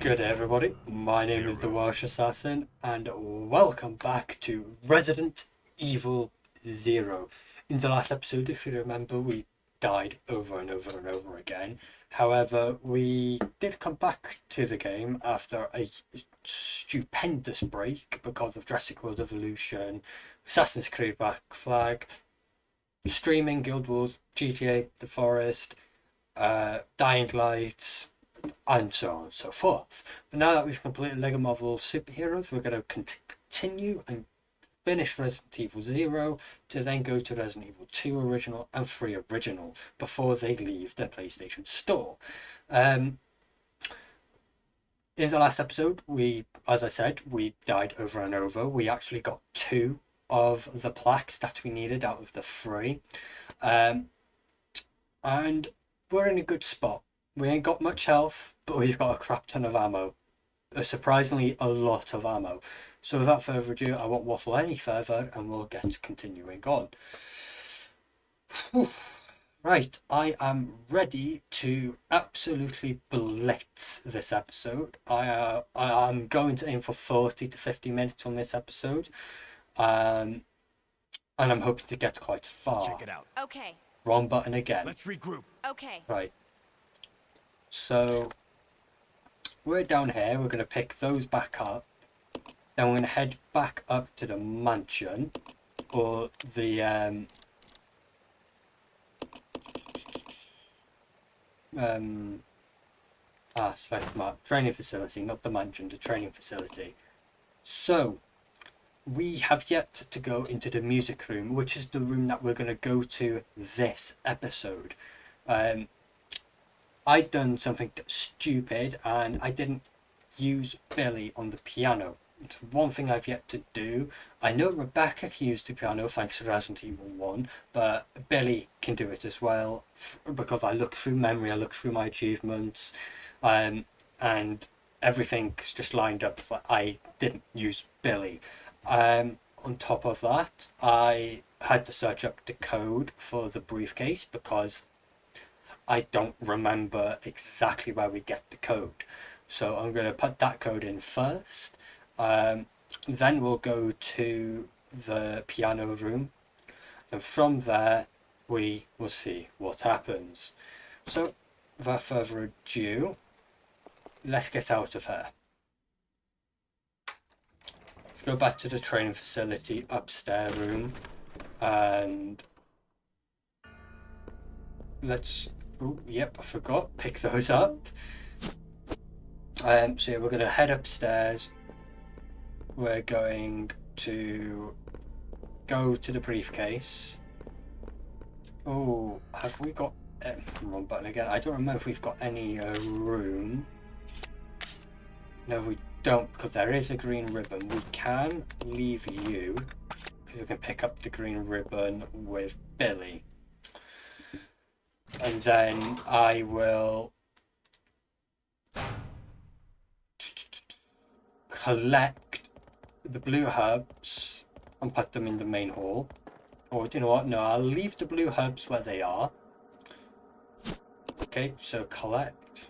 Good day everybody, my name is the Welsh Assassin and welcome back to Resident Evil 0. In the last episode, if you remember, we died over and over and over again. However, we did come back to the game after a stupendous break because of Jurassic World Evolution, Assassin's Creed Black Flag, streaming, Guild Wars, GTA, The Forest, Dying Light, and so on and so forth. But now that we've completed LEGO Marvel Superheroes, we're going to continue and finish Resident Evil 0 to then go to Resident Evil 2 Original and 3 Original before they leave their PlayStation Store. In the last episode, as I said, we died over and over. We actually got 2 of the plaques that we needed out of the 3. And we're in a good spot. We ain't got much health, but we've got a crap ton of ammo. Surprisingly, a lot of ammo. So without further ado, I won't waffle any further and we'll get continuing on. Right, I am ready to absolutely blitz this episode. I'm going to aim for 40 to 50 minutes on this episode. And I'm hoping to get quite far. Check it out. Okay. Wrong button again. Let's regroup. Okay. Right. So we're down here, we're going to pick those back up, then we're going to head back up to the mansion, or the select map, training facility, not the mansion, the training facility. So we have yet to go into the music room, which is the room that we're going to go to this episode. I'd done something stupid and I didn't use Billy on the piano. It's one thing I've yet to do. I know Rebecca can use the piano thanks to Resident Evil 1, but Billy can do it as well because I look through memory, I look through my achievements, and everything's just lined up. I didn't use Billy. On top of that, I had to search up the code for the briefcase because I don't remember exactly where we get the code. So I'm going to put that code in first. Then we'll go to the piano room. And from there, we will see what happens. So without further ado, let's get out of here. Let's go back to the training facility upstairs room. And let's... Oh, yep, I forgot. Pick those up. So yeah, we're going to head upstairs. We're going to go to the briefcase. Oh, have we got... wrong button again. I don't remember if we've got any room. No, we don't, because there is a green ribbon. We can leave you, because we can pick up the green ribbon with Billy. And then I will collect the blue hubs and put them in the main hall. Or you know what? No, I'll leave the blue hubs where they are. Okay, so collect.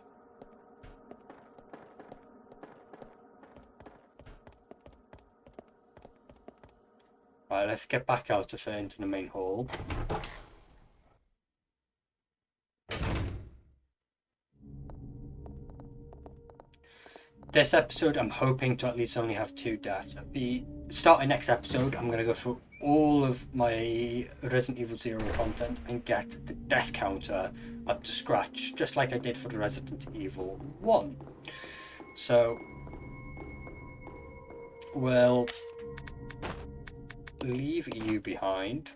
Right, let's get back out of there into the main hall. This episode, I'm hoping to at least only have 2 deaths. At the start of next episode, I'm going to go through all of my Resident Evil 0 content and get the death counter up to scratch, just like I did for the Resident Evil 1. So, we'll leave you behind.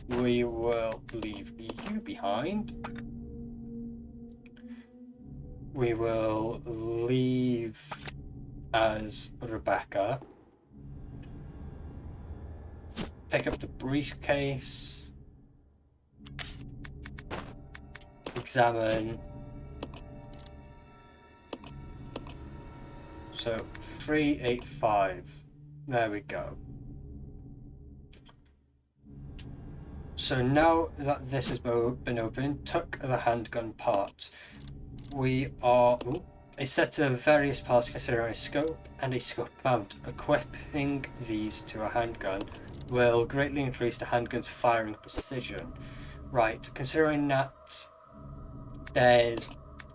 We will leave you behind. We will leave as Rebecca. Pick up the briefcase. Examine. So 385. There we go. So now that this has been opened, took the handgun part. we are a set of various parts considering a scope and a scope mount. Equipping these to a handgun will greatly increase the handgun's firing precision. Right, considering that there's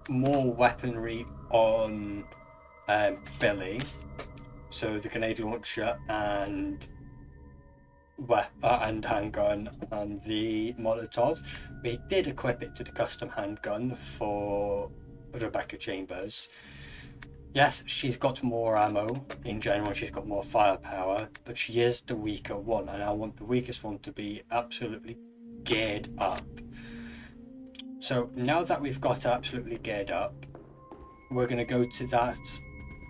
more weaponry on Billy, so the grenade launcher and handgun and the Molotovs. We did equip it to the custom handgun for Rebecca Chambers. Yes, she's got more ammo in general, she's got more firepower, but she is the weaker one, and I want the weakest one to be absolutely geared up. So now that we've got absolutely geared up, we're going to go to that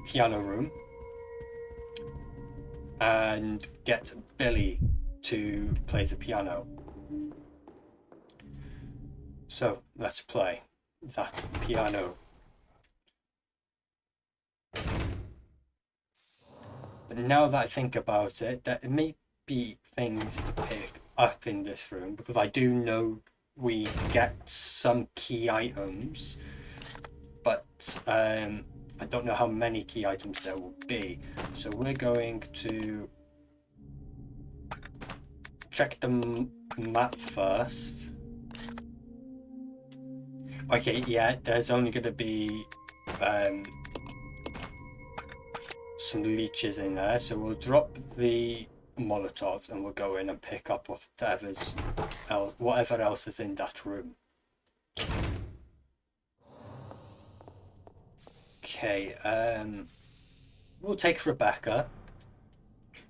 piano room and get Billy to play the piano. So let's play that piano. But now that I think about it, there may be things to pick up in this room, because I do know we get some key items, but I don't know how many key items there will be. So we're going to check the map first. Okay, yeah, there's only going to be some leeches in there, so we'll drop the Molotovs and we'll go in and pick up whatever else is in that room. Okay, we'll take Rebecca.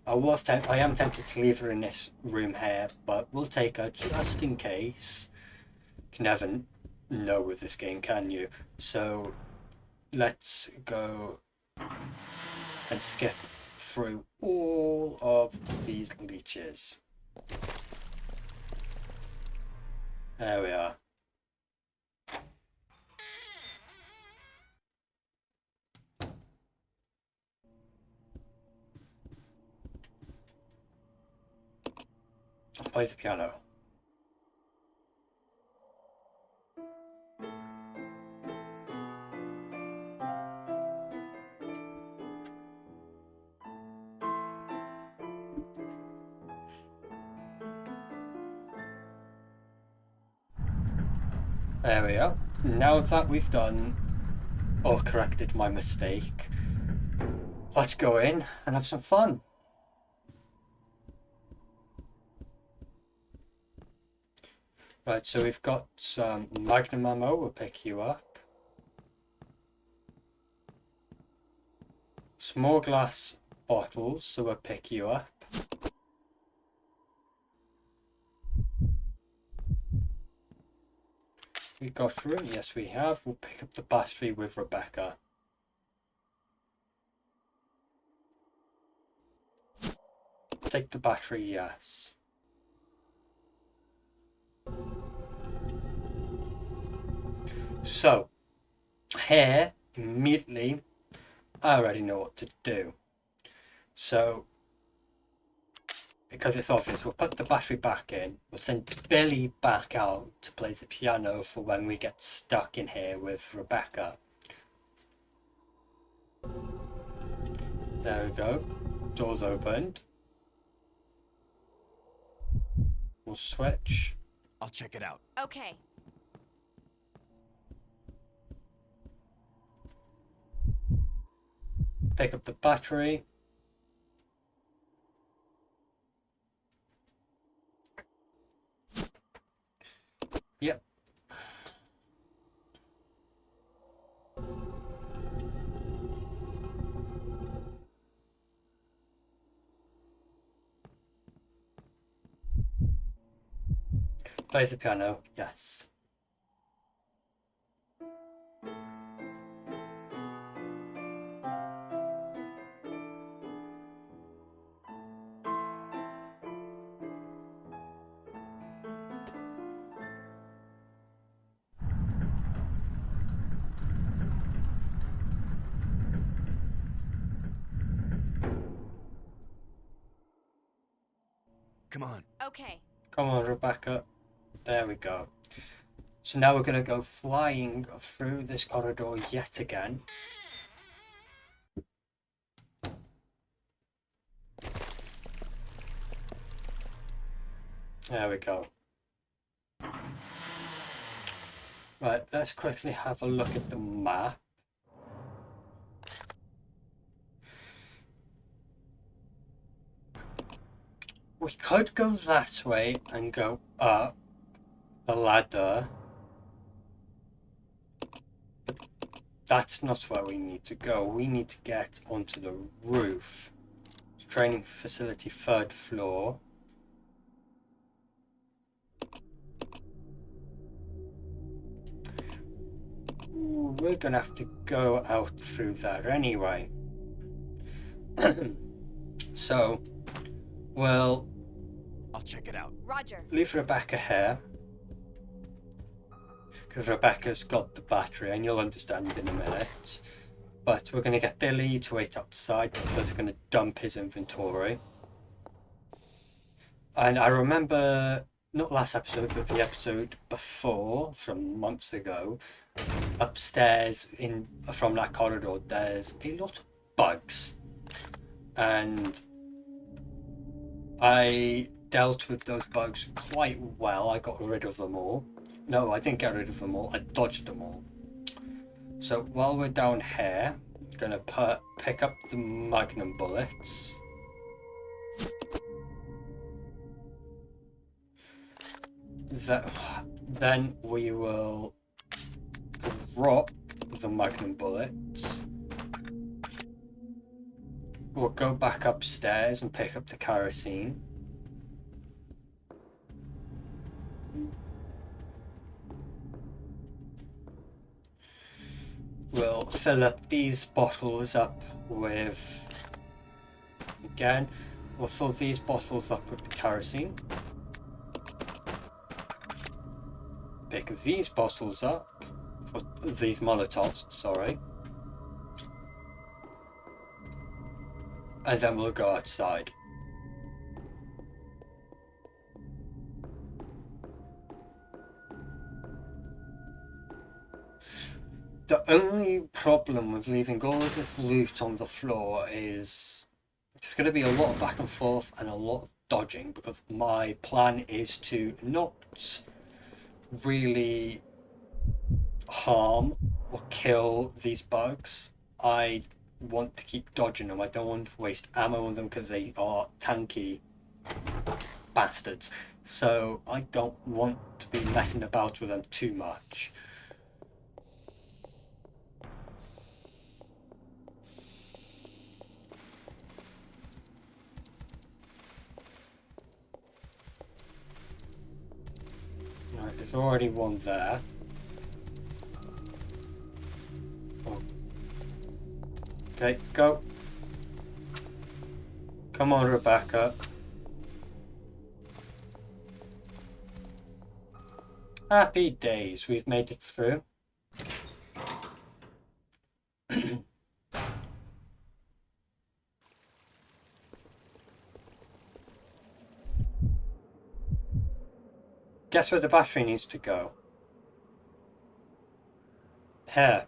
I am tempted to leave her in this room here, but we'll take her just in case. You can never know with this game, can you? So let's go and skip through all of these leeches. There we are. I'll play the piano. There we are. Now that we've done or corrected my mistake, let's go in and have some fun. Right, so we've got some magnum ammo, we'll pick you up. Small glass bottles, so we'll pick you up. We got room? Yes, we have. We'll pick up the battery with Rebecca. Take the battery, yes. So, here, immediately, I already know what to do. So, because it's obvious, we'll put the battery back in. We'll send Billy back out to play the piano for when we get stuck in here with Rebecca. There we go. Doors opened. We'll switch. I'll check it out. Okay. Pick up the battery. Yep. Play the piano, yes. Come on. Okay. Come on, Rebecca. There we go. So now we're going to go flying through this corridor yet again. There we go. Right, let's quickly have a look at the map. We could go that way and go up the ladder. But that's not where we need to go. We need to get onto the roof. Training facility, 3rd floor. We're gonna have to go out through there anyway. So, well, I'll check it out. Roger. leave Rebecca here, because Rebecca's got the battery, and you'll understand in a minute. But we're gonna get Billy to wait outside, but first we're gonna dump his inventory. And I remember, not last episode, but the episode before, from months ago, upstairs from that corridor, there's a lot of bugs. And I dealt with those bugs quite well. I got rid of them all. No, I didn't get rid of them all. I dodged them all. So while we're down here, I'm gonna pick up the magnum bullets. Then we will drop the magnum bullets. We'll go back upstairs and pick up the kerosene. We'll fill up these bottles up with... Again, we'll fill these bottles up with the kerosene. Pick these bottles up, for these Molotovs, sorry. And then we'll go outside. The only problem with leaving all of this loot on the floor is there's going to be a lot of back and forth and a lot of dodging, because my plan is to not really harm or kill these bugs. I want to keep dodging them. I don't want to waste ammo on them because they are tanky bastards. So I don't want to be messing about with them too much. Right, there's already one there. Oh. Okay, go. Come on, Rebecca. Happy days, we've made it through. Guess where the battery needs to go? Here.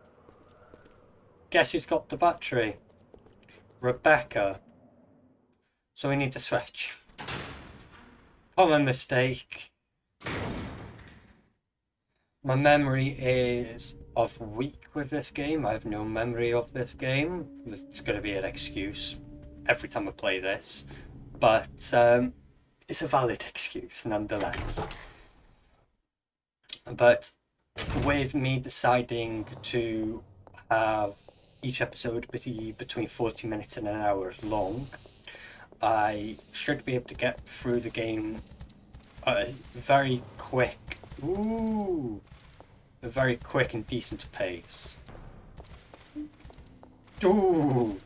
Guess who's got the battery? Rebecca. So we need to switch. Common mistake. My memory is weak with this game. I have no memory of this game. It's going to be an excuse every time I play this. But it's a valid excuse nonetheless. But with me deciding to have each episode be between 40 minutes and an hour long, I should be able to get through the game at a very quick, a very quick and decent pace. Ooh.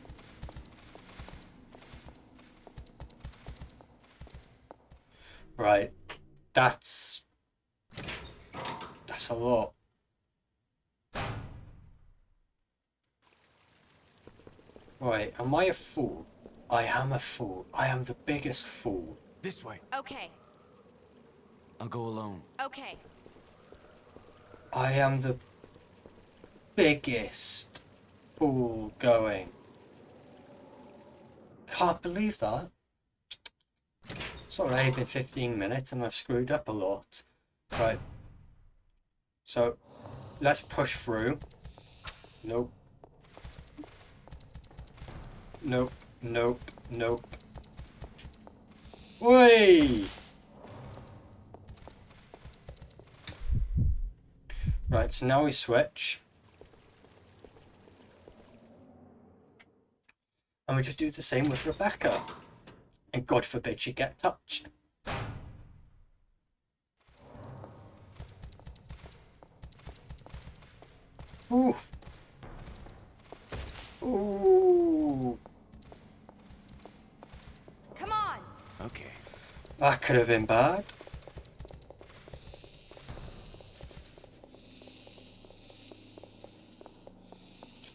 Right, that's a lot. Right, am I a fool? I am a fool. I am the biggest fool. This way. Okay. I'll go alone. Okay. I am the biggest fool going. Can't believe that. It's already been 15 minutes and I've screwed up a lot. Right. So, let's push through. Nope. Nope. Nope. Nope. Oi! Right, so now we switch. And we just do the same with Rebecca. And God forbid she get touched. Ooh. Ooh. Come on. Okay. That could have been bad.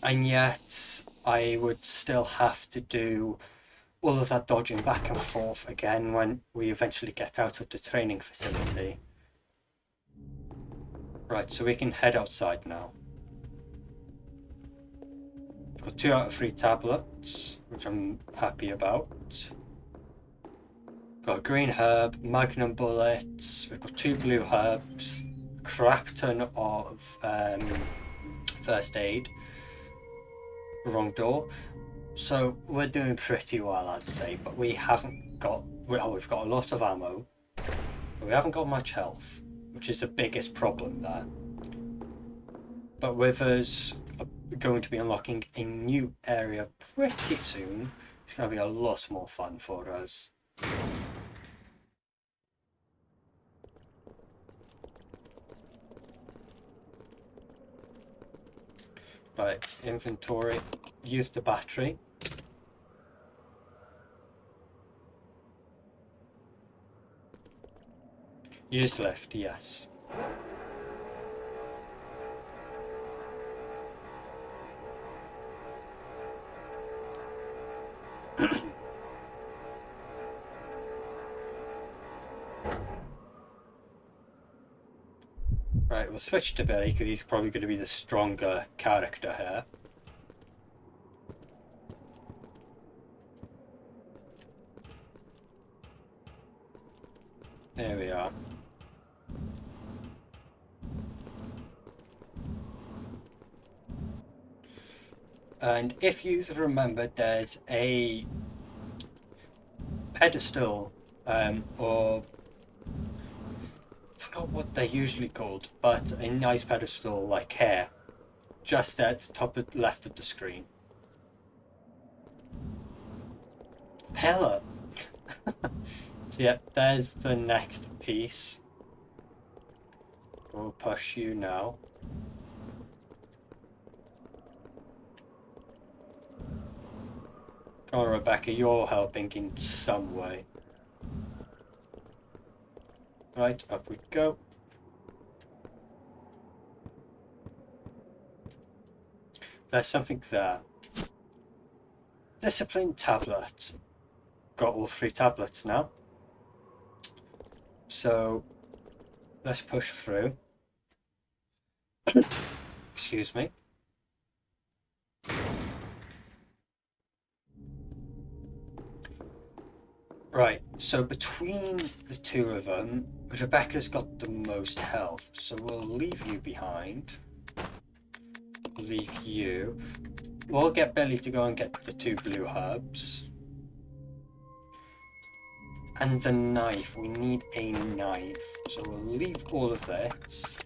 And yet, I would still have to do all of that dodging back and forth again when we eventually get out of the training facility. Right, so we can head outside now. We've got 2 out of 3 tablets, which I'm happy about. Got a green herb, magnum bullets, we've got 2 blue herbs, crap ton of first aid. Wrong door. So we're doing pretty well, I'd say, but we haven't got, well, we've got a lot of ammo, but we haven't got much health, which is the biggest problem there. But with us going to be unlocking a new area pretty soon, it's going to be a lot more fun for us. Right, inventory, use the battery. Use lift, yes. Right, we'll switch to Billy because he's probably going to be the stronger character here. There we are. And if you remember, there's a pedestal, or I forgot what they're usually called, but a nice pedestal like here, just at the top of left of the screen. Pillar. So yeah, there's the next piece. We'll push you now. Come on, Rebecca, you're helping in some way. Right, up we go. There's something there. Discipline tablet. Got all 3 tablets now. So let's push through. Excuse me. Right, so between the 2 of them, Rebecca's got the most health, so we'll leave you behind. Leave you. We'll get Billy to go and get the 2 blue herbs. And the knife, we need a knife, so we'll leave all of this.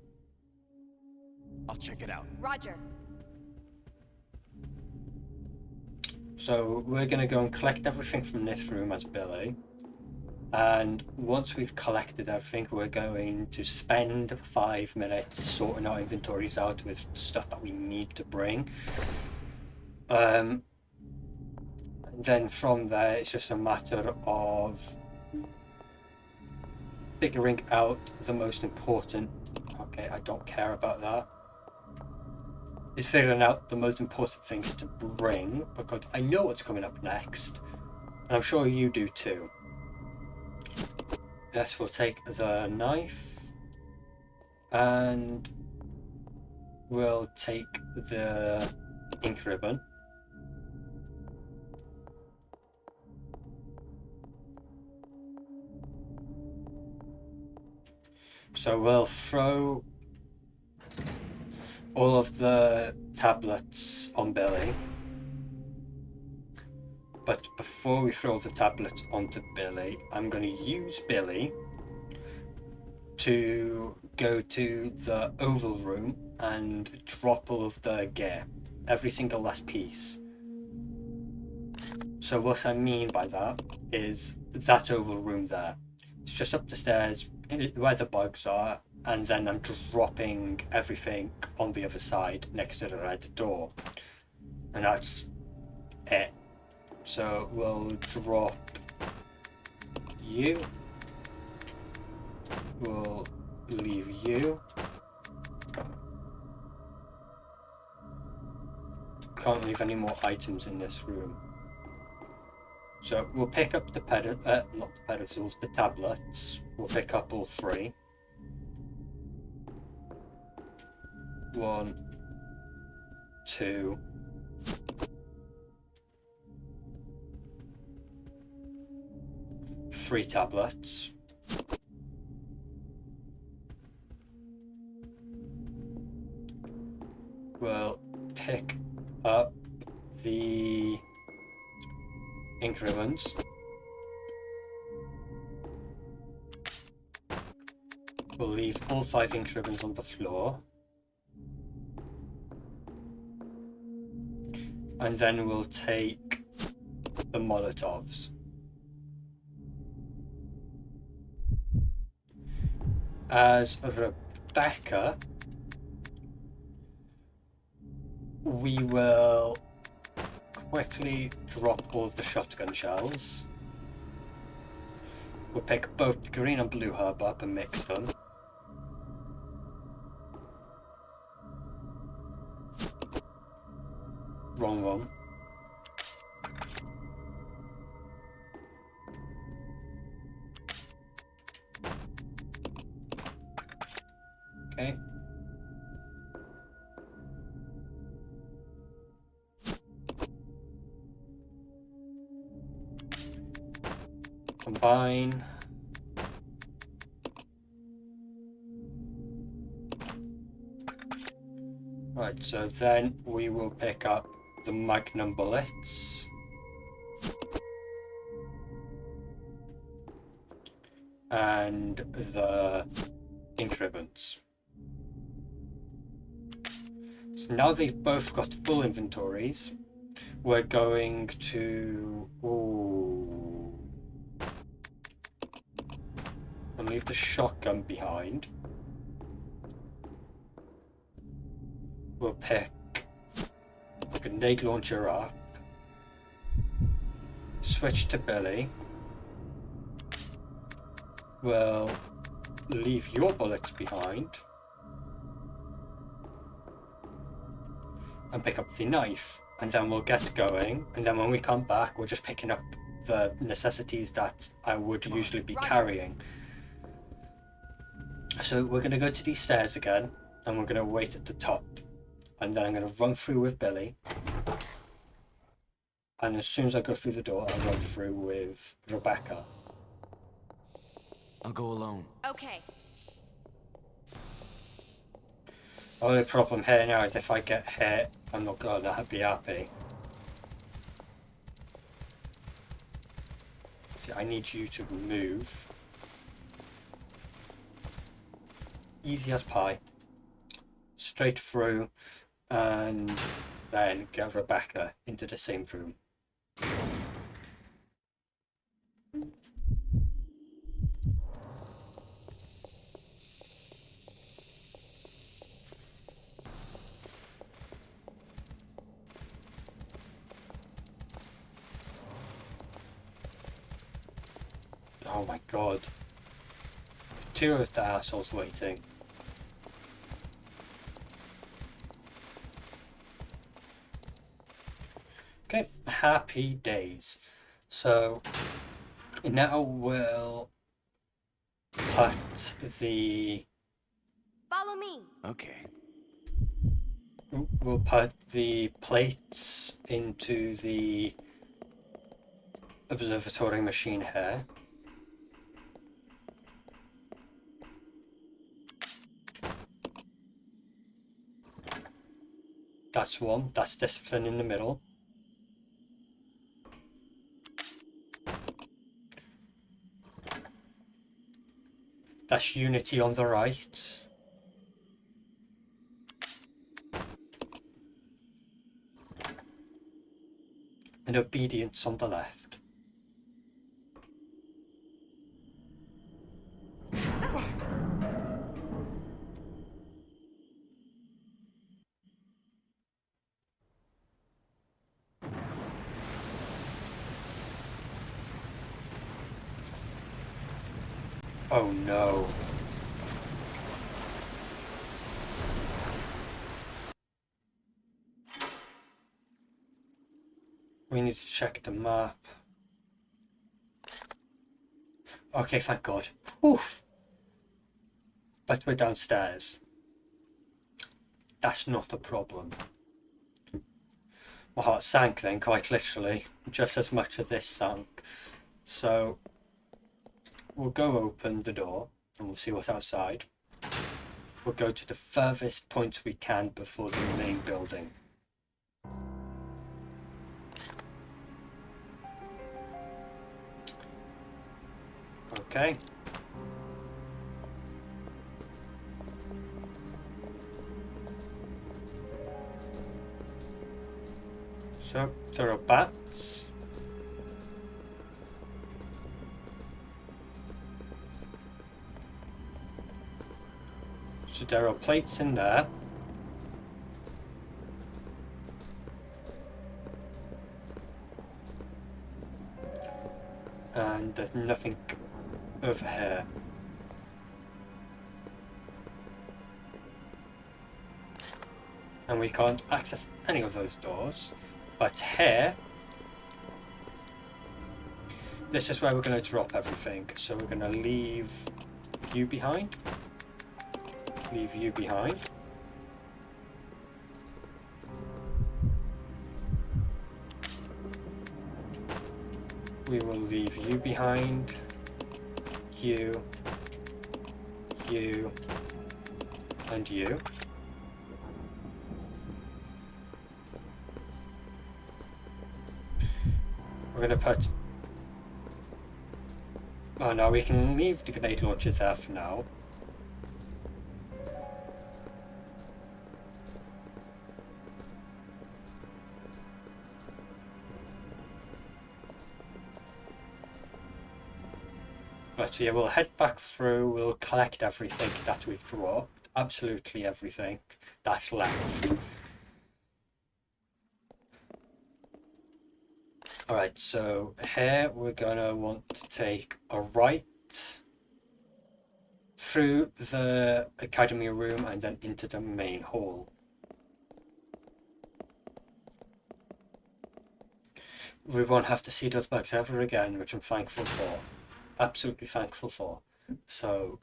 I'll check it out. Roger. So we're going to go and collect everything from this room as Billy. And once we've collected everything, we're going to spend 5 minutes sorting our inventories out with stuff that we need to bring. Then from there, it's just a matter of figuring out the most important. Okay, I don't care about that. Is figuring out the most important things to bring, because I know what's coming up next, and I'm sure you do too. Yes, we'll take the knife, and we'll take the ink ribbon. So we'll throw all of the tablets on Billy. But before we throw the tablets onto Billy, I'm going to use Billy to go to the oval room and drop all of the gear, every single last piece. So what I mean by that is that oval room there. It's just up the stairs where the bugs are, and then I'm dropping everything on the other side next to the red door. And that's it. So we'll drop you. We'll leave you. Can't leave any more items in this room. So we'll pick up the not the pedestals, the tablets. We'll pick up all three. 1, 2, 3 tablets. We'll pick up the ink ribbons. We'll leave all 5 ink ribbons on the floor. And then we'll take the Molotovs. As Rebecca, we will quickly drop all of the shotgun shells. We'll pick both the green and blue herb up and mix them. Wrong one. Okay. Combine. Right, so then we will pick up the magnum bullets. And the ink ribbons. So now they've both got full inventories, we're going to... I'll leave the shotgun behind. We'll pick the grenade launcher up. Switch to Billy. We'll leave your bullets behind. And pick up the knife. And then we'll get going. And then when we come back, we're just picking up the necessities that I would usually be carrying. So we're going to go to these stairs again. And we're going to wait at the top. And then I'm going to run through with Billy. And as soon as I go through the door, I'll run through with Rebecca. I'll go alone. Okay. Only problem here now is if I get hit, I'm not gonna be happy. See, I need you to move. Easy as pie. Straight through, and then get Rebecca into the same room. Oh my god. 2 of the assholes waiting. Okay, happy days. So now we'll put the... Follow me. Okay. we'll put the plates into the observatory machine here. That's one. That's discipline in the middle. That's unity on the right. And obedience on the left. Oh no. We need to check the map. Okay, thank God. Oof. But we're downstairs. That's not a problem. My heart sank then, quite literally. Just as much as this sank. So, we'll go open the door and we'll see what's outside. We'll go to the furthest point we can before the main building. Okay. So, there are bats. So there are plates in there. And there's nothing over here. And we can't access any of those doors. But here, this is where we're going to drop everything. So we're going to leave you behind. Leave you behind. We will leave you behind. You. You. And you. We're going to put... Oh no, we can leave the grenade launcher there for now. Right, so yeah, we'll head back through, we'll collect everything that we've dropped. Absolutely everything that's left. Alright, so here we're gonna want to take a right through the academy room and then into the main hall. We won't have to see those bugs ever again, which I'm thankful for. Absolutely thankful for. So...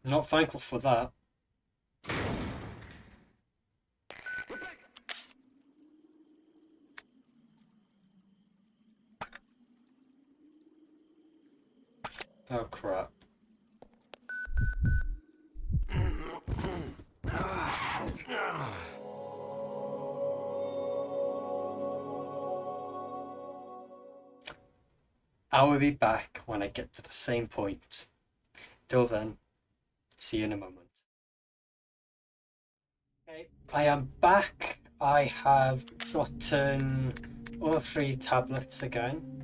Not thankful for that. Oh crap. I will be back when I get to the same point. Till then, see you in a moment. Okay, I am back. I have gotten all 3 tablets again.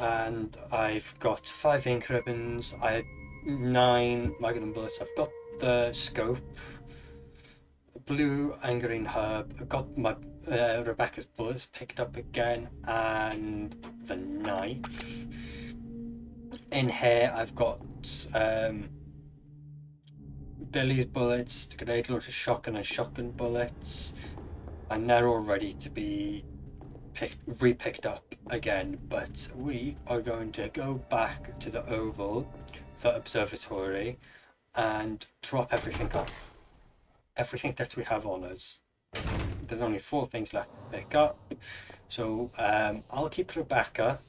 And I've got 5 ink ribbons. I had 9 magnum bullets. I've got the scope, blue and green herb. I got my Rebecca's bullets picked up again, and the knife. In here, I've got Billy's bullets, the grenade launcher, shotgun, and shotgun bullets. and they're all ready to be re-picked up again. But we are going to go back to the oval, the observatory, and drop everything off. Everything that we have on us. There's only 4 things left to pick up. So I'll keep Rebecca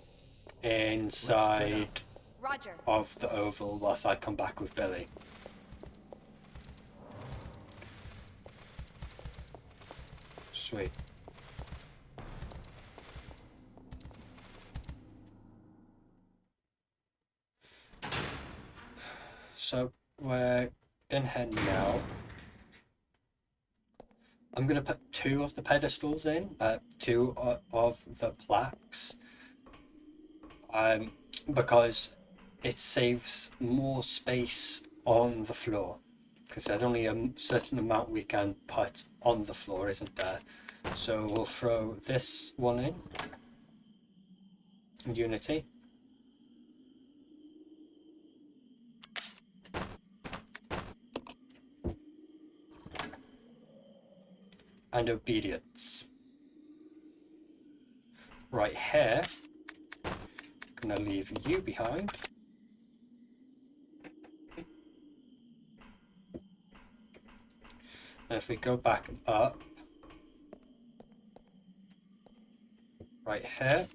inside Roger. of the oval whilst I come back with Billy. Sweet. So we're in here now. I'm going to put 2 of the pedestals in, 2 of the plaques, because it saves more space on the floor, because there's only a certain amount we can put on the floor, isn't there? So we'll throw this one in Unity. And obedience. Right here, I'm going to leave you behind. And if we go back up, right here,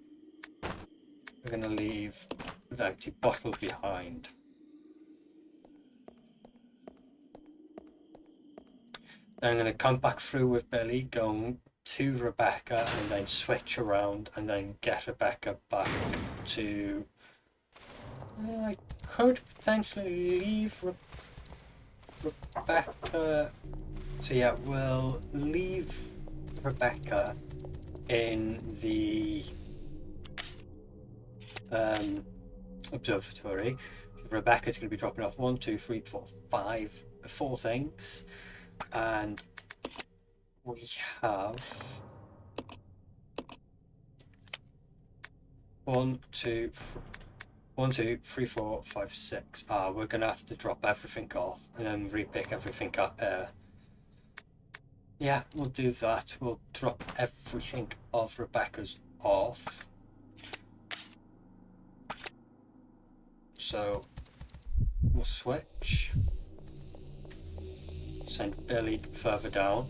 we're going to leave the empty bottle behind. Then I'm going to come back through with Billy, going to Rebecca, and then switch around, and then get Rebecca back to... I could potentially leave Rebecca... So yeah, we'll leave Rebecca in the observatory. Rebecca's going to be dropping off 1, 2, 3, 4, 5, 4 things. And we have 1, 2, 3, 4, 5, 6. We're gonna have to drop everything off and then re-pick everything up here. Yeah, we'll do that. We'll drop everything of Rebecca's off. So we'll switch. Send Billy further down.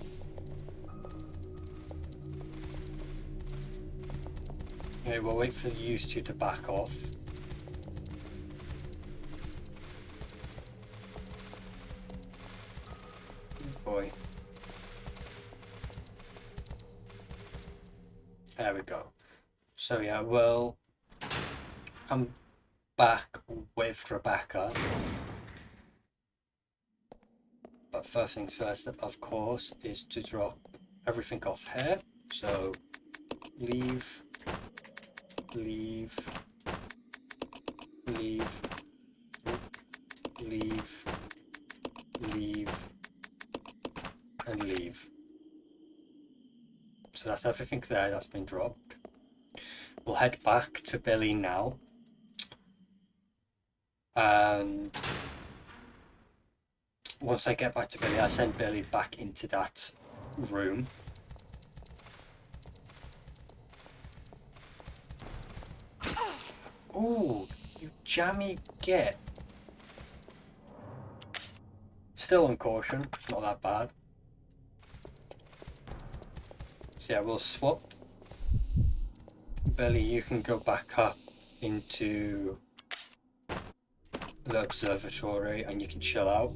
Okay, we'll wait for you 2 to back off. Oh boy. There we go. So yeah, we'll come back with Rebecca. But first things first, of course, is to drop everything off here. So leave, leave, leave, leave, leave, and leave. So that's everything there that's been dropped. We'll head back to Billy now. And once I get back to Billy, I send Billy back into that room. Ooh, you jammy git. Still on caution, not that bad. So yeah, we'll swap. Billy, you can go back up into the observatory and you can chill out.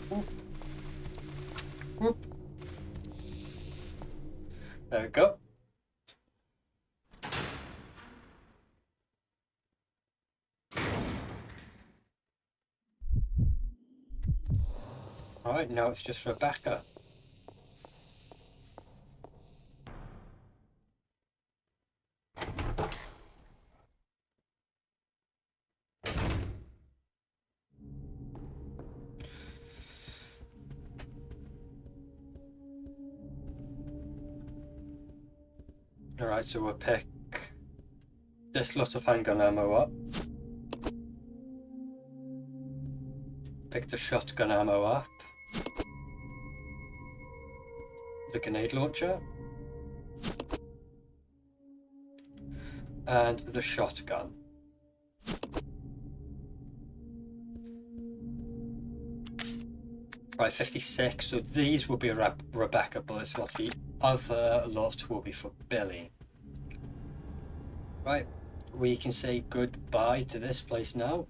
Whoop. Whoop. There we go. Alright, now it's just Rebecca. Alright, so we'll pick this lot of handgun ammo up. Pick the shotgun ammo up. The grenade launcher. And the shotgun. Right, 56. So these will be Rebecca bullets, while the other lot will be for Billy. Right, we can say goodbye to this place now.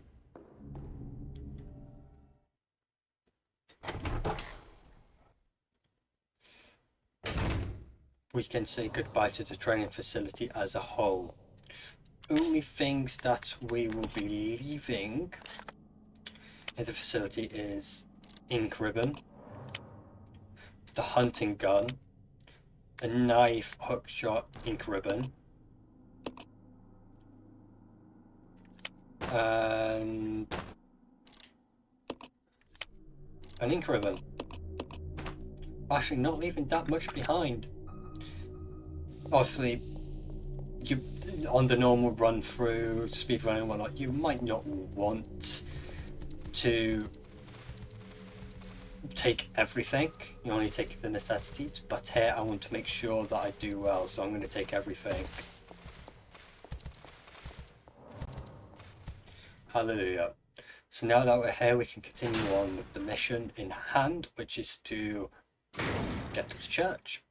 We can say goodbye to the training facility as a whole. Only things that we will be leaving in the facility is ink ribbon, the hunting gun, a knife, hook shot, ink ribbon, and an ink ribbon. Actually, not leaving that much behind. Obviously, you on the normal run through, speed running and whatnot, you might not want to take everything. You only take the necessities, but here I want to make sure that I do well, so I'm going to take everything. Hallelujah. So now that we're here, we can continue on with the mission in hand, which is to get to the church.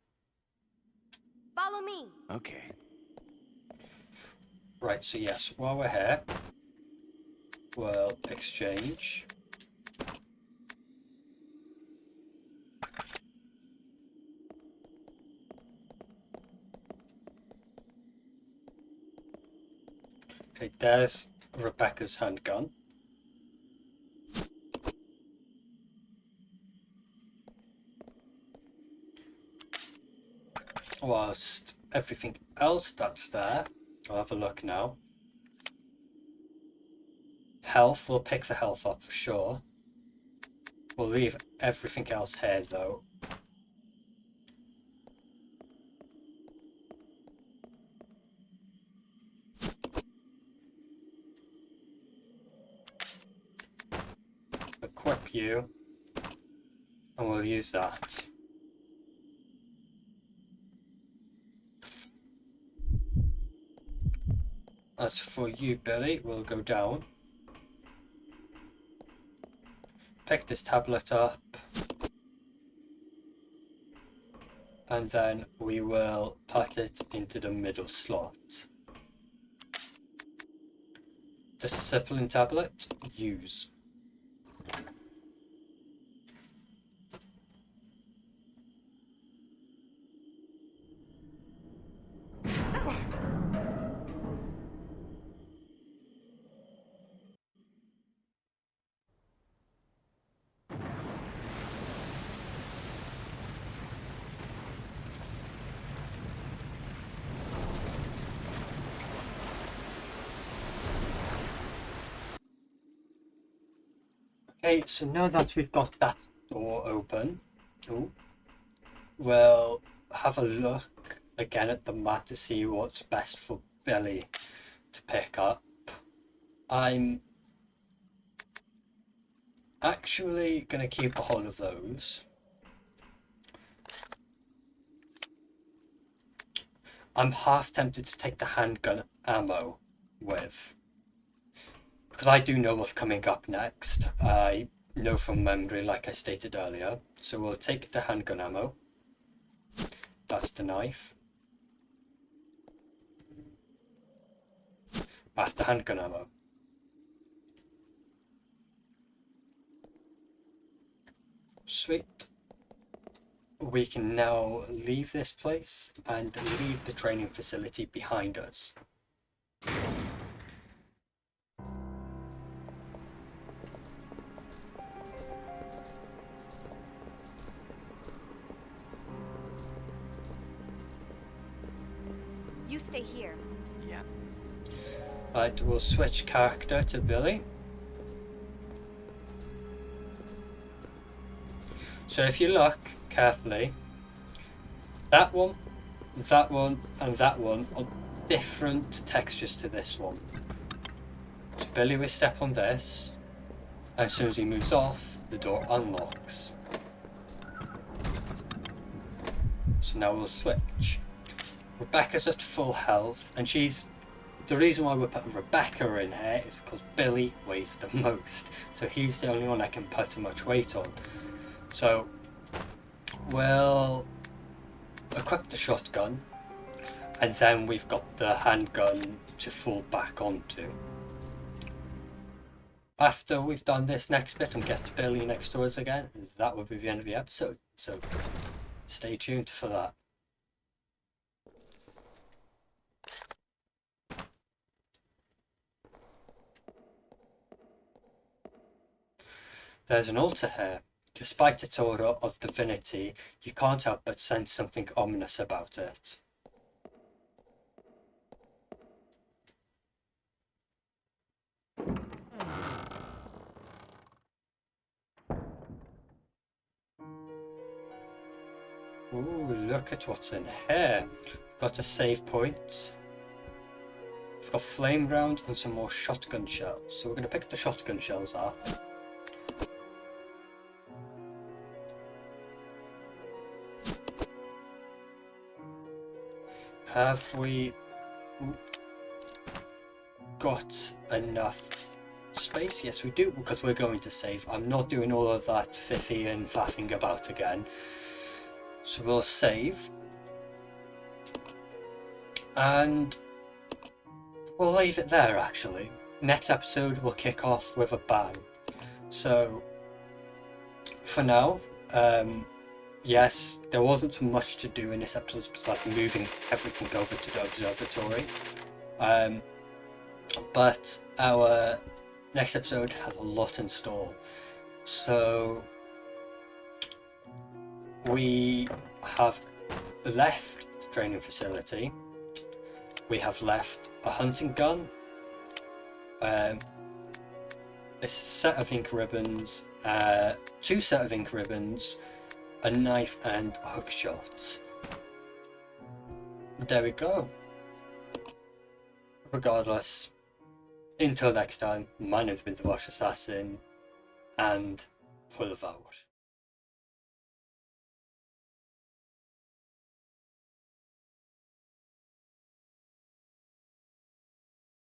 Follow me. Okay. Right, so yes, while we're here, we'll exchange. Okay, there's Rebecca's handgun. Whilst everything else that's there, I'll have a look now. Health, we'll pick the health up for sure. We'll leave everything else here though. Equip you, and we'll use that. As for you, Billy, we'll go down. Pick this tablet up. And then we will put it into the middle slot. Discipline tablet, use. Okay, so now that we've got that door open, we'll have a look again at the map to see what's best for Billy to pick up. I'm actually going to keep a hold of those. I'm half tempted to take the handgun ammo with, because I do know what's coming up next. I know from memory, like I stated earlier. So we'll take the handgun ammo. That's the knife. That's the handgun ammo. Sweet. We can now leave this place and leave the training facility behind us. You stay here. Yeah. Right, we'll switch character to Billy. So if you look carefully, that one, and that one are different textures to this one. So Billy will step on this, As soon as he moves off, the door unlocks. So now we'll switch. Rebecca's at full health, and she's... The reason why we're putting Rebecca in here is because Billy weighs the most. So he's the only one I can put too much weight on. So we'll equip the shotgun, and then we've got the handgun to fall back onto. After we've done this next bit and get Billy next to us again, that will be the end of the episode. So stay tuned for that. There's an altar here. Despite its aura of divinity, you can't help but sense something ominous about it. Ooh, look at what's in here. We've got a save point. We've got flame rounds and some more shotgun shells. So we're going to pick the shotgun shells up. Have we got enough space? Yes, we do, because we're going to save. I'm not doing all of that fiffy and faffing about again. So we'll save. And we'll leave it there, actually. Next episode, we'll kick off with a bang. So, for now, yes, there wasn't much to do in this episode besides moving everything over to the observatory. But our next episode has a lot in store. So we have left the training facility. We have left a hunting gun, a set of ink ribbons, 2 sets of ink ribbons, a knife and a hook shot. There we go. Regardless, until next time, my name's been the Welsh Assassin, and for the vote.